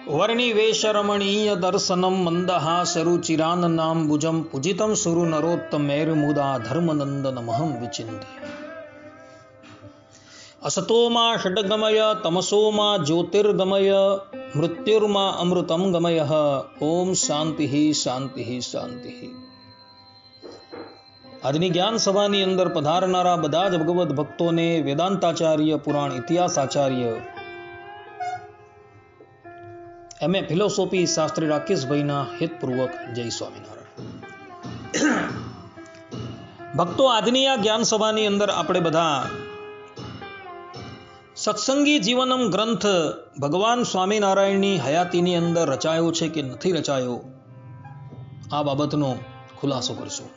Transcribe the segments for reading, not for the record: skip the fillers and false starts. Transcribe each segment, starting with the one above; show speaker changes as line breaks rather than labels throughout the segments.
वर्णिवेशरमणीय दर्शनम मंदहासरुचिराननाम्बुजं पूजितं सुरु नरोत्तमैर्मुदा धर्मनंदनमहं विचिन्ते। असतो मा षड्गमय तमसो मा ज्योतिर्गमय मृत्युर्मा अमृतं गमय। ओम शांति शांति शांति। આજની જ્ઞાન સભાની અંદર પધારનારા બધા જ ભગવત ભક્તોને વેદાંતાચાર્ય પુરાણ ઇતિહાસાચાર્ય એમએ ફિલોસોફી શાસ્ત્રી રાકેશભાઈના હિતપૂર્વક જય સ્વામિનારાયણ। ભક્તો, આજની આ જ્ઞાન સભાની અંદર આપણે બધા સત્સંગી જીવનમ ગ્રંથ ભગવાન સ્વામિનારાયણની હયાતીની અંદર રચાયો છે કે નથી રચાયો, આ બાબતનો ખુલાસો કરશું।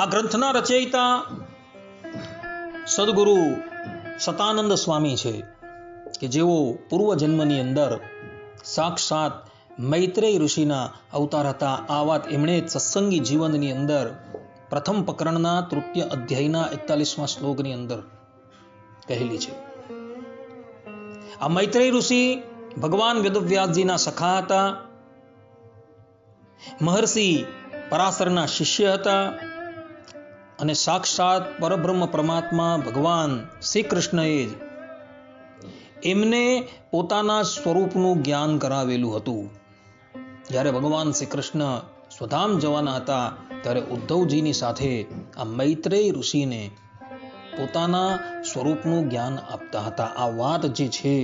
આ ગ્રંથના રચયિતા સદગુરુ સતાનંદ સ્વામી છે કે જેઓ પૂર્વ જન્મની અંદર સાક્ષાત મૈત્રેય ઋષિના અવતાર હતા। આ વાત એમણે સત્સંગી જીવનની અંદર પ્રથમ પ્રકરણના તૃતીય અધ્યાયના 41મા શ્લોકની અંદર કહેલી છે। આ મૈત્રેય ઋષિ ભગવાન વેદવ્યાસજીના સખા હતા, મહર્ષિ પરાશરના શિષ્ય હતા અને સાક્ષાત પરબ્રહ્મ પરમાત્મા ભગવાન શ્રી કૃષ્ણએ જ એમને પોતાના સ્વરૂપનું જ્ઞાન કરાવેલું હતું। જ્યારે ભગવાન શ્રી કૃષ્ણ સ્વધામ જવાના હતા ત્યારે ઉદ્ધવજીની સાથે આ મૈત્રેય ઋષિને પોતાના સ્વરૂપનું જ્ઞાન આપતા હતા। આ વાત જે છે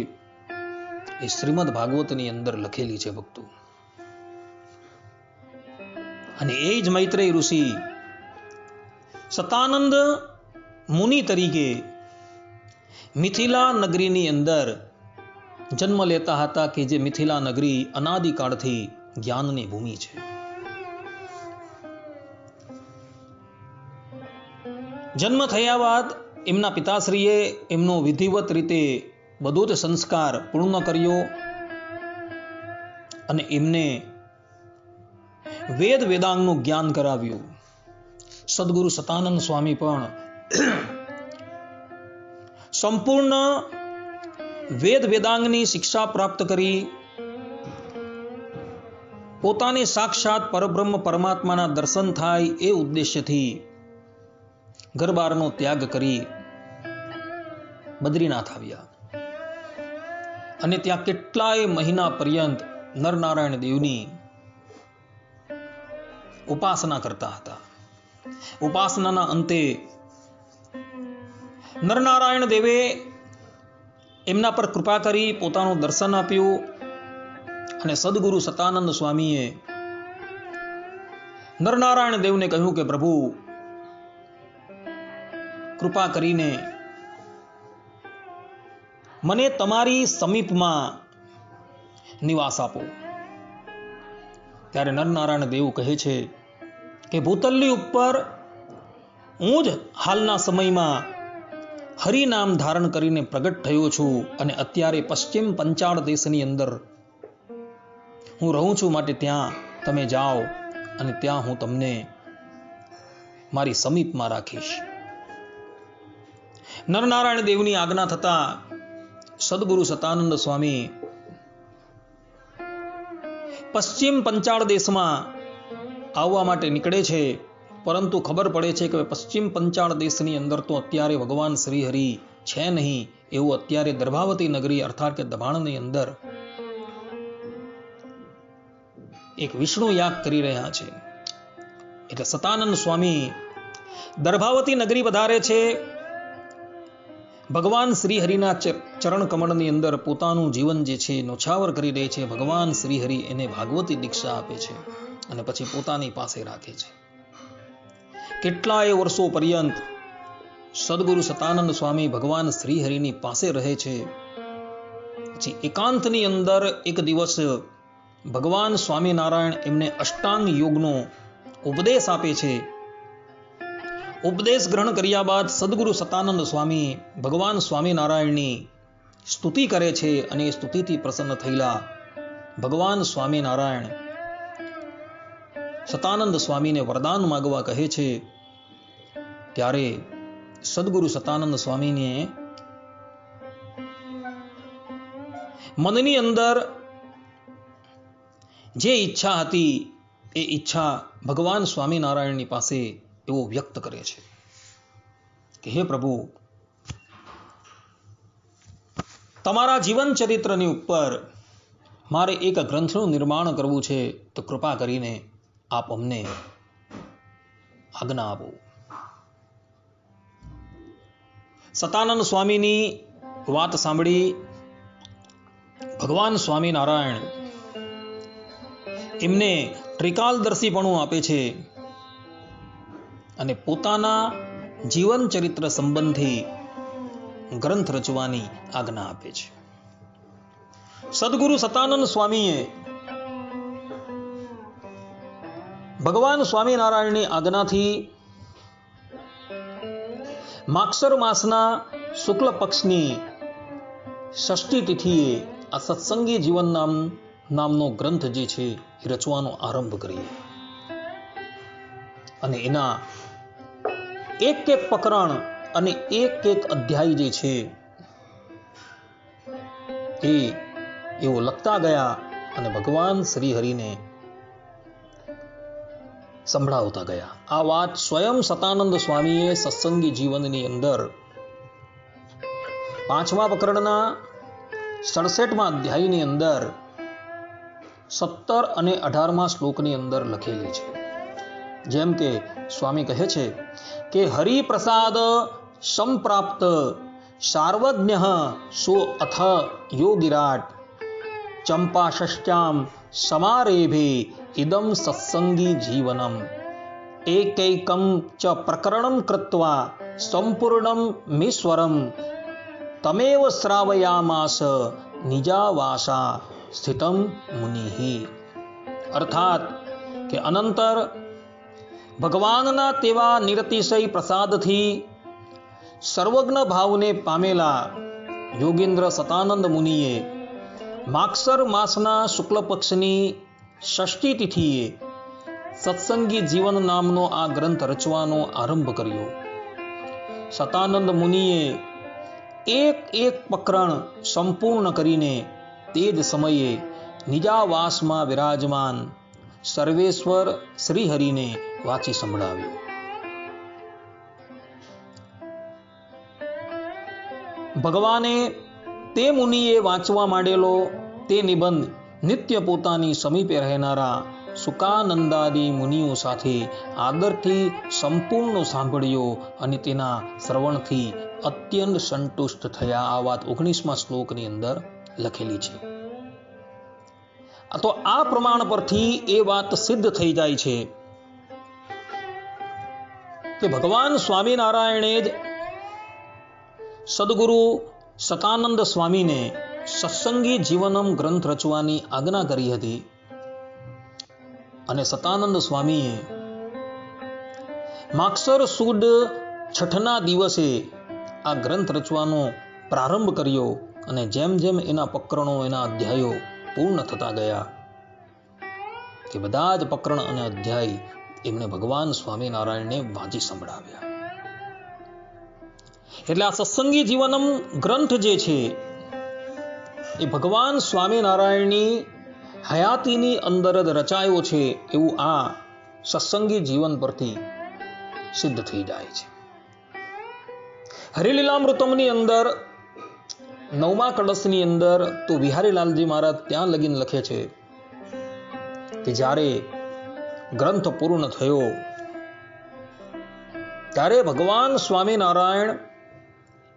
એ શ્રીમદ ભાગવતની અંદર લખેલી છે ભક્તો। અને એ જ મૈત્રેય ઋષિ સતાનંદ મુનિ તરીકે મિથિલા નગરીની અંદર જન્મ લેતા હતા કે જે મિથિલા નગરી અનાદિકાળથી જ્ઞાનની ભૂમિ છે। જન્મ થયા બાદ એમના પિતાશ્રીએ એમનો વિધિવત રીતે બધો જ સંસ્કાર પૂર્ણ કર્યો અને એમને વેદાંગનું જ્ઞાન કરાવ્યું। સદગુરુ સતાનંદ સ્વામી પણ સંપૂર્ણ વેદાંગની શિક્ષા પ્રાપ્ત કરી પોતાને સાક્ષાત પરબ્રહ્મ પરમાત્માના દર્શન થાય એ ઉદ્દેશ્યથી ઘરબારનો ત્યાગ કરી બદ્રીનાથ આવ્યા અને ત્યાં કેટલાય મહિના પર્યંત નરનારાયણ દેવની ઉપાસના કરતા હતા। ઉપાસનાના અંતે નરનારાયણ દેવે એમના પર કૃપા કરી પોતાનું દર્શન આપ્યું અને સદગુરુ સતાનંદ સ્વામીએ નરનારાયણ દેવને કહ્યું કે પ્રભુ, કૃપા કરીને મને તમારી સમીપમાં નિવાસ આપો। ત્યારે નરનારાયણ દેવ કહે છે કે ભૂતલની ઉપર હું જ હાલના સમયમાં હરિનામ ધારણ કરીને પ્રગટ થયો છું અને અત્યારે પશ્ચિમ પંચાળ દેશની અંદર હું રહું છું, માટે ત્યાં તમે જાઓ અને ત્યાં હું તમને મારી સમીપમાં રાખીશ। નરનારાયણ દેવની આજ્ઞા થતા સદગુરુ સતાનંદ સ્વામી પશ્ચિમ પંચાળ દેશમાં આવવા માટે નીકળે છે, પરંતુ ખબર પડે છે કે પશ્ચિમ પંચાળ દેશની અંદર તો અત્યારે ભગવાન શ્રી હરિ છે નહીં, એવું અત્યારે દર્ભાવતી નગરી અર્થાત કે દબાણની અંદર એક વિષ્ણુ યાગ કરી રહ્યા છે। એટલે સતાનંદ સ્વામી દર્ભાવતી નગરી પધારે છે, ભગવાન શ્રી હરિના ચરણ કમળની અંદર પોતાનું જીવન જે છે નોછાવર કરી દે છે। ભગવાન શ્રી હરિ એને ભાગવતી દીક્ષા આપે છે અને પછી પોતાની પાસે રાખે છે। કેટલાય વર્ષો પર્યંત સદગુરુ સતાનંદ સ્વામી ભગવાન શ્રી હરિની પાસે રહે છે। પછી એકાંતની અંદર એક દિવસ ભગવાન સ્વામિનારાયણ એમને અષ્ટાંગ યોગનો ઉપદેશ આપે છે। ઉપદેશ ગ્રહણ કર્યા બાદ સદગુરુ સતાનંદ સ્વામી ભગવાન સ્વામિનારાયણની સ્તુતિ કરે છે અને એ સ્તુતિથી પ્રસન્ન થયેલા ભગવાન સ્વામિનારાયણ સતાનંદ સ્વામીને વરદાન માગવા કહે છે। ત્યારે સદગુરુ સતાનંદ સ્વામીને મનની અંદર જે ઈચ્છા હતી એ ઈચ્છા ભગવાન સ્વામિનારાયણની પાસે એવો વ્યક્ત કરે છે કે હે પ્રભુ, તમારા જીવન ચરિત્રની ઉપર મારે એક ગ્રંથનું નિર્માણ કરવું છે, તો કૃપા કરીને આપ અમને આજ્ઞા આપો. સતાનંદ સ્વામીની વાત સાંભળી ભગવાન સ્વામિનારાયણ એમને ત્રિકાલદર્શીપણું આપે છે અને પોતાના જીવન ચરિત્ર સંબંધી ગ્રંથ રચવાની આજ્ઞા આપે છે. સદગુરુ સતાનંદ સ્વામીએ ભગવાન સ્વામિનારાયણની આજ્ઞાથી માગસર માસના શુક્લ પક્ષની ષષ્ઠી તિથિએ આ સત્સંગી જીવન નામનો ગ્રંથ જે છે એ રચવાનો આરંભ કરીએ અને એના એક એક પ્રકરણ અને એક એક અધ્યાય જે છે એવો લખતા ગયા અને ભગવાન શ્રી હરિને સંભળાવતા ગયા. આ વાત સ્વયં સતાનંદ સ્વામીએ સત્સંગી જીવનની અંદર 5મા પ્રકરણના 67મા અધ્યાયની અંદર 17 અને 18મા શ્લોકની અંદર લખેલી છે. જેમ કે સ્વામી કહે છે કે હરિપ્રસાદ સંપ્રાપ્ત સાર્વજ્ઞ સો અથ યોગિરાટ ચંપાષ્ટ્યામ સમારેભે ઇદમ સત્સંગી જીવનમ એકૈકમ ચ પ્રકરણમ કૃત્વા સંપૂર્ણમ મીશ્વરમ તમેવ શ્રાવયામાસ નિજાવાસા સ્થિતમ મુનિહિ. અર્થાત કે અનંતર ભગવાનના તેવા નિરતિશય પ્રસાદથી સર્વજ્ઞ ભાવને પામેલા યોગેન્દ્ર સતાનંદ મુનિએ માગસર માસના શુક્લ પક્ષની ષષ્ઠી તિથિએ સત્સંગી જીવન નામનો આ ગ્રંથ રચવાનો આરંભ કર્યો. સતાનંદ મુનિએ એક એક પ્રકરણ સંપૂર્ણ કરીને તે જ સમયે નિજાવાસમાં વિરાજમાન સર્વેશ્વર શ્રીહરિને વાંચી સંભળાવ્યું. ભગવાને તે મુનિએ વાંચવા માંડેલો તે નિબંધ નિત્ય પોતાની સમીપે રહેનારા સુકાનંદાદી મુનિઓ સાથે આદરથી સંપૂર્ણ સાંભળ્યો અને તેના શ્રવણથી અત્યંત સંતુષ્ટ થયા. આ વાત 19મા શ્લોકની અંદર લખેલી છે. તો આ પ્રમાણ પરથી એ વાત સિદ્ધ થઈ જાય છે કે ભગવાન સ્વામિનારાયણે જ સદગુરુ સતાનંદ સ્વામીને સત્સંગી જીવનમ ગ્રંથ રચવાની આજ્ઞા કરી હતી અને સતાનંદ સ્વામીએ માગસર સુદ છઠના દિવસે આ ગ્રંથ રચવાનો પ્રારંભ કર્યો અને જેમ જેમ એના પ્રકરણો એના અધ્યાયો પૂર્ણ થતા ગયા કે બધા જ પ્રકરણ અને અધ્યાય એમણે ભગવાન સ્વામિનારાયણને વાંચી સંભળાવ્યા. એટલે આ સત્સંગી જીવનમ ગ્રંથ જે છે એ ભગવાન સ્વામિનારાયણની હયાતીની અંદર જ રચાયો છે એવું આ સત્સંગી જીવન પરથી સિદ્ધ થઈ જાય છે. હરિલીલામૃતમની અંદર 9મા કળશની અંદર તો વિહારીલાલજી મહારાજ ત્યાં લગીન લખે છે કે જ્યારે ગ્રંથ પૂર્ણ થયો ત્યારે ભગવાન સ્વામિનારાયણ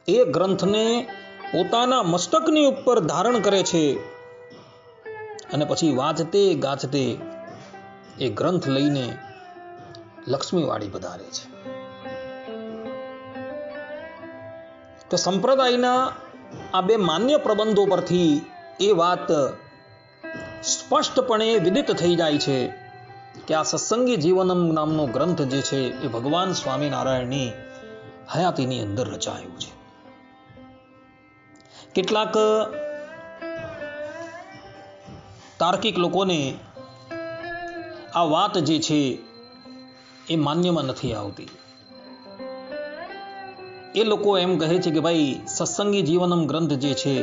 એ ગ્રંથને પોતાના મસ્તકની ઉપર ધારણ કરે છે અને પછી વાંચતે ગાજતે એ ગ્રંથ લઈને લક્ષ્મીવાડી પધારે છે. તો સંપ્રદાયના આ બે માન્ય પ્રબંધો પરથી એ વાત સ્પષ્ટપણે વિદિત થઈ જાય છે કે આ સત્સંગી જીવનમ નામનો ગ્રંથ જે છે એ ભગવાન સ્વામિનારાયણની હયાતીની અંદર રચાયું છે. કેટલાક તાર્કિક લોકોને આ વાત જે છે એ માન્યમાં નથી આવતી. એ લોકો એમ કહે છે કે ભાઈ સત્સંગી જીવનમ ગ્રંથ જે છે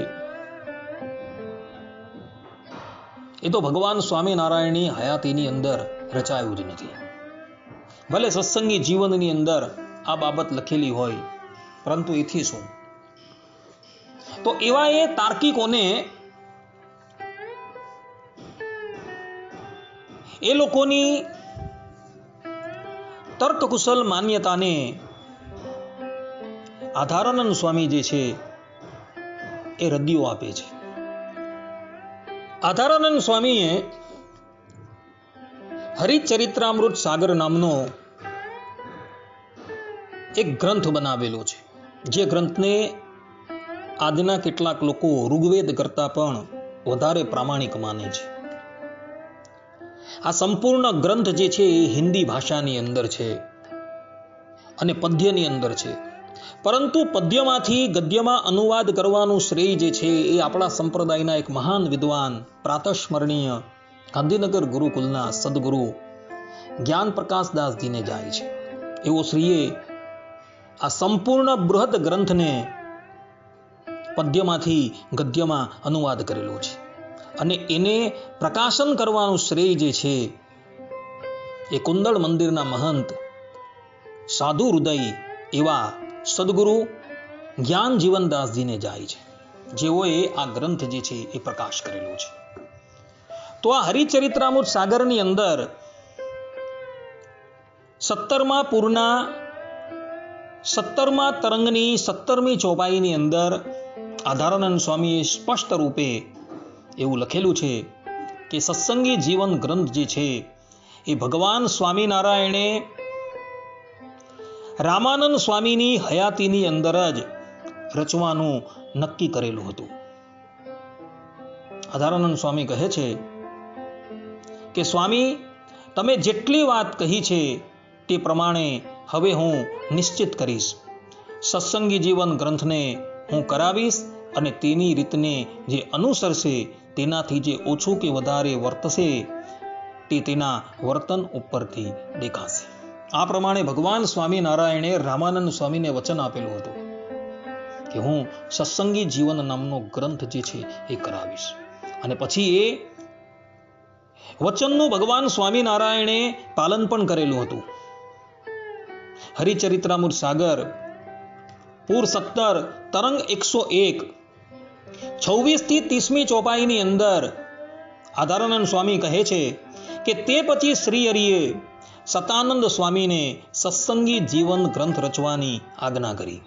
એ તો ભગવાન સ્વામિનારાયણની હયાતીની અંદર રચાયું જ નથી. ભલે સત્સંગી જીવનની અંદર આ બાબત લખેલી હોય, પરંતુ એથી શું? તો એવા એ તાર્કિકોને, એ લોકોની તર્કકુશલ માન્યતાને આધારાનંદ સ્વામી જે છે એ રદિયો આપે છે. આધારાનંદ સ્વામીએ હરિચરિત્રામૃત સાગર નામનો એક ગ્રંથ બનાવેલો છે, જે ગ્રંથને આજના કેટલાક લોકો ઋગ્વેદ કરતા પણ વધારે પ્રામાણિક માને છે. આ સંપૂર્ણ ગ્રંથ જે છે એ હિન્દી ભાષાની અંદર છે અને પદ્યની અંદર છે, પરંતુ પદ્યમાંથી ગદ્યમાં અનુવાદ કરવાનું શ્રેય જે છે એ આપણા સંપ્રદાયના એક મહાન વિદ્વાન, પ્રાતસ્મરણીય ગાંધીનગર ગુરુકુલના સદગુરુ જ્ઞાન પ્રકાશદાસજીને જાય છે. એવો શ્રીએ આ સંપૂર્ણ બૃહદ ગ્રંથને પદ્યમાંથી ગદ્યમાં અનુવાદ કરેલો છે, અને એને પ્રકાશન કરવાનું શ્રેય જે છે એ કુંદળ મંદિરના મહંત સાધુ હૃદય એવા સદગુરુ જ્ઞાન જીવનદાસજીને જાય છે, જેઓએ આ ગ્રંથ જે છે એ પ્રકાશ કરેલો છે. તો આ હરિચરિત્રામૃત સાગરની અંદર 17મા પૂરના 17મા તરંગની 17મી ચોપાઈની અંદર આધારાનંદ સ્વામીએ સ્પષ્ટ રૂપે એવું લખેલું છે કે સત્સંગી જીવન ગ્રંથ જે છે એ ભગવાન સ્વામિનારાયણે રામાનંદ સ્વામીની હયાતીની અંદર જ રચવાનું નક્કી કરેલું હતું. આધારાનંદ સ્વામી કહે છે કે સ્વામી, તમે જેટલી વાત કહી છે તે પ્રમાણે હવે હું નિશ્ચિત કરીશ. સત્સંગી જીવન ગ્રંથને હું કરાવીશ, અને તેની રીતને જે અનુસરશે તેનાથી જે ઓછું કે વધારે વર્તશે તે તેના વર્તન ઉપરથી દેખાશે. આ પ્રમાણે ભગવાન સ્વામિનારાયણે રામાનંદ સ્વામીને વચન આપેલું હતું કે હું સત્સંગી જીવન નામનો ગ્રંથ જે છે એ કરાવીશ. અને પછી એ વચનનું ભગવાન સ્વામિનારાયણે પાલન પણ કરેલું હતું. હરિચરિત્રામૃત સાગર પૂર 17 તરંગ 101 26 થી 30મી ચોપાઈની અંદર આધારાનંદ સ્વામી કહે છે કે તે પછી શ્રી હરિએ સતાનંદ સ્વામીને સત્સંગી જીવન ગ્રંથ રચવાની આજ્ઞા કરી.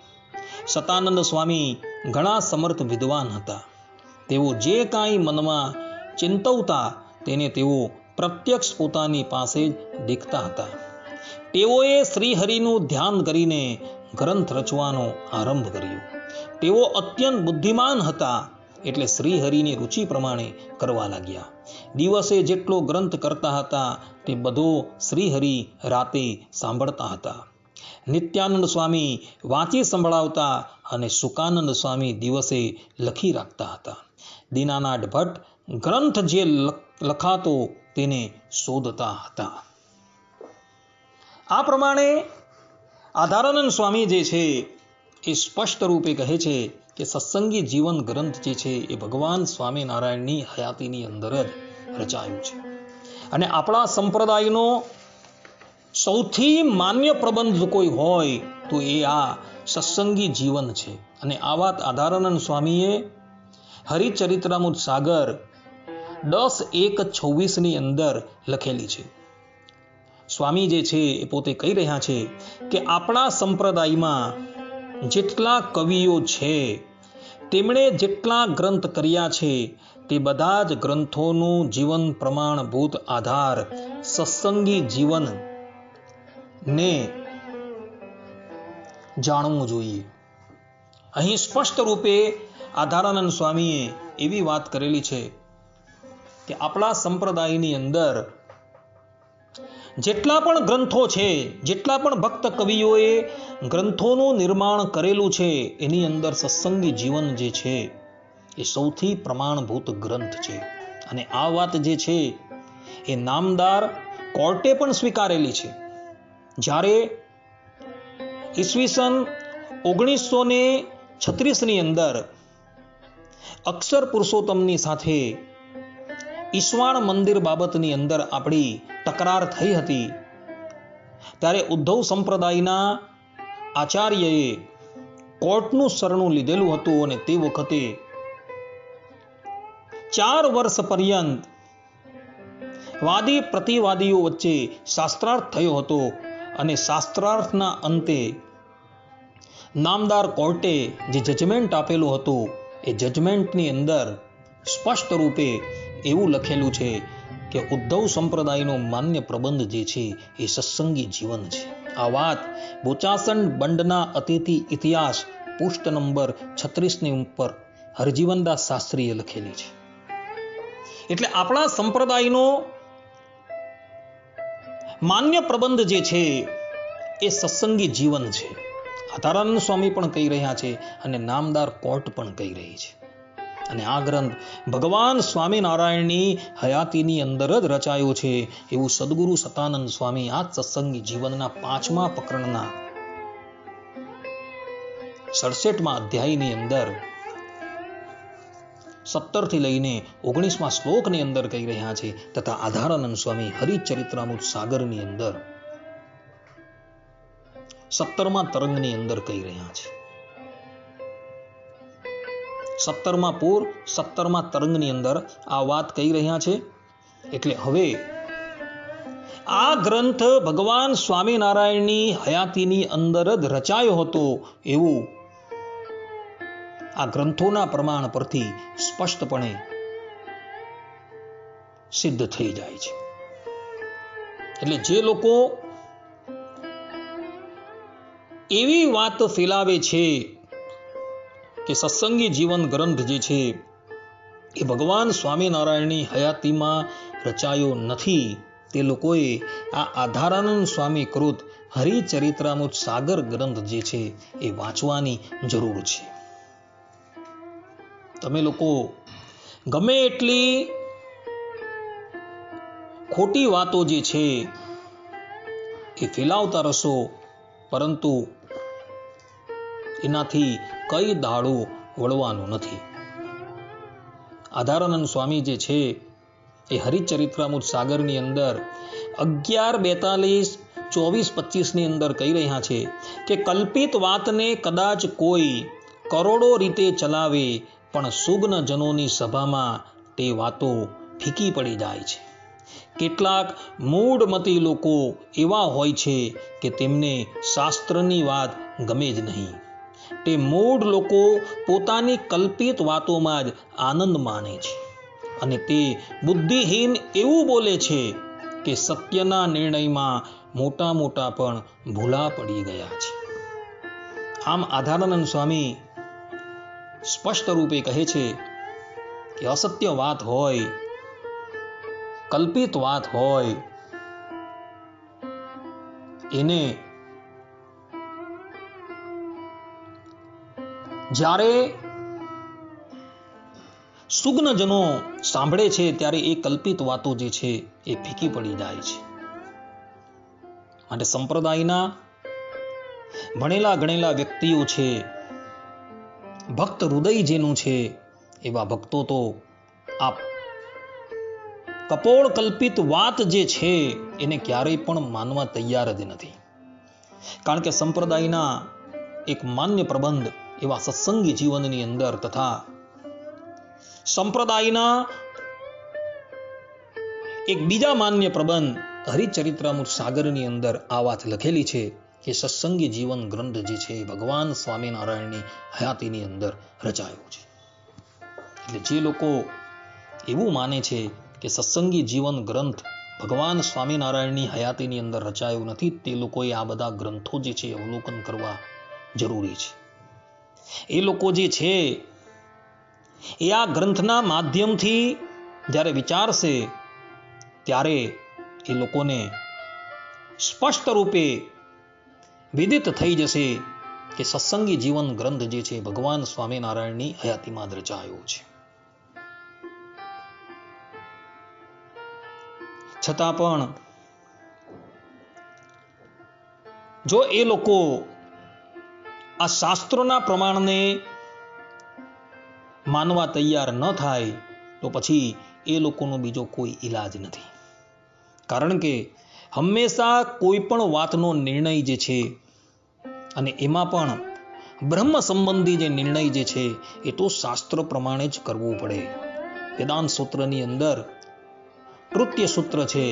સતાનંદ સ્વામી ઘણા સમર્થ વિદ્વાન હતા. તેઓ જે કાંઈ મનમાં ચિંતવતા તેને તેઓ પ્રત્યક્ષ પોતાની પાસે જ દેખતા હતા. તેઓએ શ્રીહરિનું ધ્યાન કરીને ગ્રંથ રચવાનો આરંભ કર્યો. તેઓ અત્યંત બુદ્ધિમાન હતા, એટલે શ્રીહરિની રુચિ પ્રમાણે કરવા લાગ્યા. દિવસે જેટલો ગ્રંથ કરતા હતા તે બધો શ્રીહરિ રાતે સાંભળતા હતા. નિત્યાનંદ સ્વામી વાંચી સંભળાવતા અને સુકાનંદ સ્વામી દિવસે લખી રાખતા હતા. દીનાનાથ ભટ્ટ ગ્રંથ જે લખાતો તેને શોધતા હતા. આ પ્રમાણે આધારાનંદ સ્વામી જે છે એ સ્પષ્ટ રૂપે કહે છે કે સત્સંગી જીવન ગ્રંથ જે છે એ ભગવાન સ્વામિનારાયણની હયાતીની અંદર જ રચાયું છે. અને આપણા સંપ્રદાયનો સૌથી માન્ય પ્રબંધ કોઈ હોય તો એ આ સત્સંગી જીવન છે. અને આ વાત આધારાનંદ સ્વામીએ હરિચરિત્રામૃત સાગર 10-1-26 અંદર લખેલી છે. સ્વામી જે છે એ પોતે કહી રહ્યા છે કે આપણા સંપ્રદાયમાં જેટલા કવિઓ છે તેમણે જેટલા ગ્રંથ કર્યા છે તે બધા જ ગ્રંથોનું જીવન પ્રમાણભૂત આધાર સત્સંગી જીવન ને જાણવું જોઈએ. અહીં સ્પષ્ટ રૂપે આધારાનંદ સ્વામીએ એવી વાત કરેલી છે કે આપણા સંપ્રદાયની અંદર જેટલા પણ ગ્રંથો છે, જેટલા પણ ભક્ત કવિઓએ ગ્રંથોનું નિર્માણ કરેલું છે, એની અંદર સત્સંગી જીવન જે છે એ સૌથી પ્રમાણભૂત ગ્રંથ છે. અને આ વાત જે છે એ નામદાર કોર્ટે પણ સ્વીકારેલી છે. જ્યારે ઈસવીસન 1936ની અંદર અક્ષર પુરુષોત્તમની સાથે ઈશ્વાણ મંદિર બાબતની અંદર આપણી તકરાર થઈ હતી ત્યારે ઉદ્ધવ સંપ્રદાયના આચાર્યએ કોર્ટનું શરણું લીધેલું હતું અને તે વખતે 4 વર્ષ પર્યંત વાદી પ્રતિવાદીઓ વચ્ચે શાસ્ત્રાર્થ થયો હતો અને શાસ્ત્રાર્થના અંતે નામદાર કોર્ટે જે જજમેન્ટ આપેલું હતું એ જજમેન્ટની અંદર સ્પષ્ટ રૂપે એવું લખેલું છે કે ઉદ્ધવ સંપ્રદાયનો માન્ય પ્રબંધ જે છે એ સત્સંગી જીવન છે. આ વાત બોચાસણ બંડના અતિથિ ઇતિહાસ પૃષ્ઠ નંબર 36 ની ઉપર હરજીવનદાસ શાસ્ત્રીએ લખેલી છે. એટલે આપણા સંપ્રદાયનો માન્ય પ્રબંધ જે છે એ સત્સંગી જીવન છે. આધારાનંદ સ્વામી પણ કહી રહ્યા છે અને નામદાર કોર્ટ પણ કહી રહી છે. અને આ ગ્રંથ ભગવાન સ્વામિનારાયણની હયાતીની અંદર જ રચાયો છે એવું સદગુરુ સતાનંદ સ્વામી આ સત્સંગી જીવનના 5મા પ્રકરણના 67મા અધ્યાયની અંદર 17 થી લઈને 19મા શ્લોકની અંદર કહી રહ્યા છે તથા આધારાનંદ સ્વામી હરિચરિત્રામૃત સાગરની અંદર 17મા તરંગની અંદર કહી રહ્યા છે. 17મા પૂર 17મા તરંગની અંદર આ વાત કહી રહ્યા છે. એટલે હવે આ ગ્રંથ ભગવાન સ્વામિનારાયણની હયાતીની અંદર જ રચાયો હતો એવું આ ગ્રંથોના પ્રમાણ પરથી સ્પષ્ટપણે સિદ્ધ થઈ જાય છે. એટલે જે લોકો એવી વાત ફેલાવે છે કે સત્સંગી જીવન ગ્રંથ જે છે એ ભગવાન સ્વામિનારાયણની હયાતીમાં રચાયો નથી તે લોકોએ આ આધારાનંદ સ્વામી કૃત હરિચરિત્રામૃત સાગર ગ્રંથ જે છે એ વાંચવાની જરૂર છે. તમે લોકો ગમે એટલી ખોટી વાતો જે છે એ ફેલાવતા રહેશો પરંતુ એનાથી કઈ દાડો વળવાનું નથી. આધારાનંદ સ્વામી જે છે એ હરિચરિત્રામૃત સાગરની અંદર 11, 42, 24, 25 ની અંદર કહી રહ્યા છે કે કલ્પિત વાતને કદાચ કોઈ કરોડો રીતે ચલાવે પણ સુગ્ન જનોની સભામાં તે વાતો ફીકી પડી જાય છે. કેટલાક મૂઢમતી લોકો એવા હોય છે કે તેમને શાસ્ત્રની વાત ગમે જ નહીં. તે મૂઢ લોકો પોતાની કલ્પિત વાતોમાં જ આનંદ માને છે અને તે બુદ્ધિહીન એવું બોલે છે કે સત્યના નિર્ણયમાં મોટા મોટા પણ ભૂલા પડી ગયા છે. આમ આધારાનંદ સ્વામી સ્પષ્ટ રૂપે કહે છે કે અસત્ય વાત હોય, કલ્પિત વાત હોય, એને જ્યારે સુગ્નજનો સાંભળે છે ત્યારે એ કલ્પિત વાતો જે છે એ ફીકી પડી જાય છે. માટે સંપ્રદાયના ભણેલા ગણેલા વ્યક્તિઓ છે, ભક્ત હૃદય જેનું છે એવા ભક્તો તો આ કપોળ કલ્પિત વાત જે છે એને ક્યારેય પણ માનવા તૈયાર જ નથી. કારણ કે સંપ્રદાયના એક માન્ય પ્રબંધ એવા સત્સંગી જીવનની અંદર તથા સંપ્રદાયના એક બીજા માન્ય પ્રબંધ હરિચરિત્રામૃત સાગરની અંદર આ વાત લખેલી છે કે સત્સંગી જીવન ગ્રંથ જે છે ભગવાન સ્વામિનારાયણની હયાતીની અંદર રચાયો છે. એટલે જે લોકો એવું માને છે કે સત્સંગી જીવન ગ્રંથ ભગવાન સ્વામિનારાયણની હયાતીની અંદર રચાયો નથી તે લોકોએ આ બધા ગ્રંથો જે છે અવલોકન કરવા જરૂરી છે. એ લોકો જે છે એ આ ગ્રંથના માધ્યમથી જ્યારે વિચારશે ત્યારે એ લોકોને સ્પષ્ટ રૂપે વિદિત થઈ જશે કે સત્સંગી જીવન ગ્રંથ જે છે ભગવાન સ્વામિનારાયણની હયાતીમાં રચાયો છે. છતાં પણ જો એ લોકો આ શાસ્ત્રોના પ્રમાણને માનવા તૈયાર ન થાય તો પછી એ લોકોનો બીજો કોઈ ઈલાજ નથી. કારણ કે હંમેશા કોઈ પણ વાતનો નિર્ણય જે છે, અને એમાં પણ બ્રહ્મ સંબંધી જે નિર્ણય જે છે એ તો શાસ્ત્ર પ્રમાણે જ કરવું પડે. વેદાંત સૂત્રની અંદર તૃતીય સૂત્ર છે,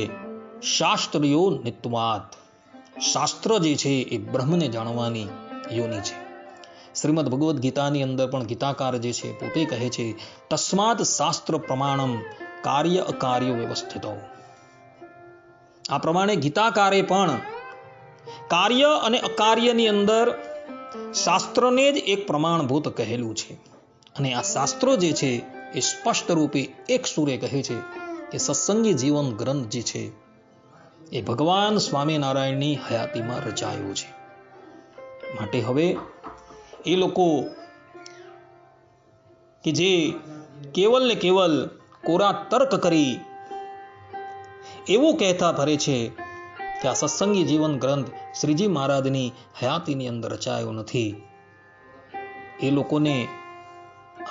શાસ્ત્રયો નિત્વાત. શાસ્ત્ર જે છે એ બ્રહ્મને જાણવાની યોની છે. શ્રીમદ ભગવદ્ ગીતાની અંદર પણ ગીતાકાર જે છે પોતે કહે છે, તસ્માત શાસ્ત્ર પ્રમાણમ કાર્ય અકાર્ય વ્યવસ્થિતો. આ પ્રમાણે ગીતાકારે પણ કાર્ય અને અકાર્યની અંદર શાસ્ત્રને જ એક પ્રમાણભૂત કહેલું છે. અને આ શાસ્ત્રો જે છે એ સ્પષ્ટ રૂપે એક સૂરે કહે છે કે સત્સંગી જીવન ગ્રંથ જે છે એ ભગવાન સ્વામિનારાયણની હયાતીમાં રચાયો છે. માટે હવે એ લોકો કે જે કેવલ ને કેવલ કોરા તર્ક કરી એવું કહેતા ફરે છે કે આ સત્સંગી જીવન ગ્રંથ શ્રીજી મહારાજની હયાતીની અંદર રચાયો નથી, એ લોકોને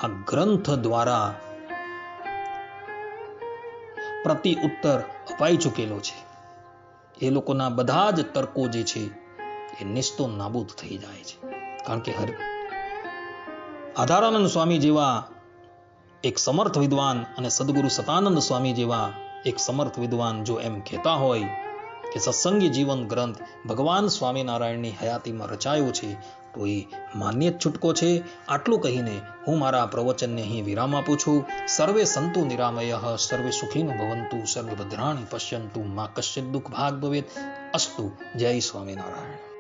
આ ગ્રંથ દ્વારા પ્રતિ ઉત્તર અપાઈ ચૂકેલો છે. એ લોકોના બધા જ તર્કો જે છે એ નિસ્તો નાબૂદ થઈ જાય છે. કારણ કે આધારાનંદ સ્વામી જેવા એક સમર્થ વિદ્વાન અને સદગુરુ સતાનંદ સ્વામી જેવા એક સમર્થ વિદ્વાન જો એમ કહેતા હોય કે સત્સંગી જીવન ગ્રંથ ભગવાન સ્વામિનારાયણની હયાતીમાં રચાયો છે, તો એ માન્ય છૂટકો છે. આટલું કહીને હું મારા પ્રવચનને અહીં વિરામ આપું છું. સર્વે સંતુ નિરામયઃ, સર્વે સુખીનો ભવંતુ, સર્વે ભદ્રાણિ પશ્યંતુ, મા કશ્ચિત દુઃખ ભાગ ભવેત. અસ્તુ. જય સ્વામિનારાયણ.